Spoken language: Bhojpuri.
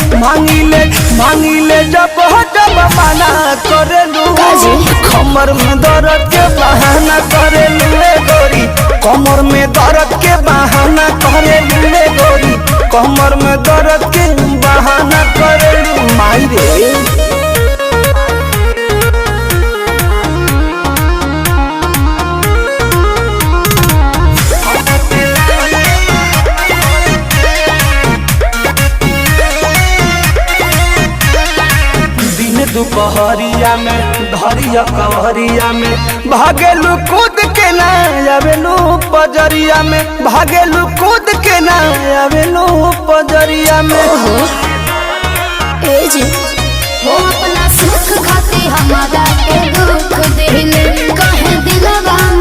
मांगिले जब जब मना करेलू कमर में दर्द के बहाना करेलू गोरी कमर में दर्द के बहाना करेलू गोरी कमर में दर्द के बहाना करेलू माई रे। दुपहरिया में धरिया कवरिया में भागेलू कूद के ना आवेलू पजरिया में भागेलू कूद के ना आवेलू पजरिया में वो अपना सुख खाती हमारा के दुख दिले कहे दिलवा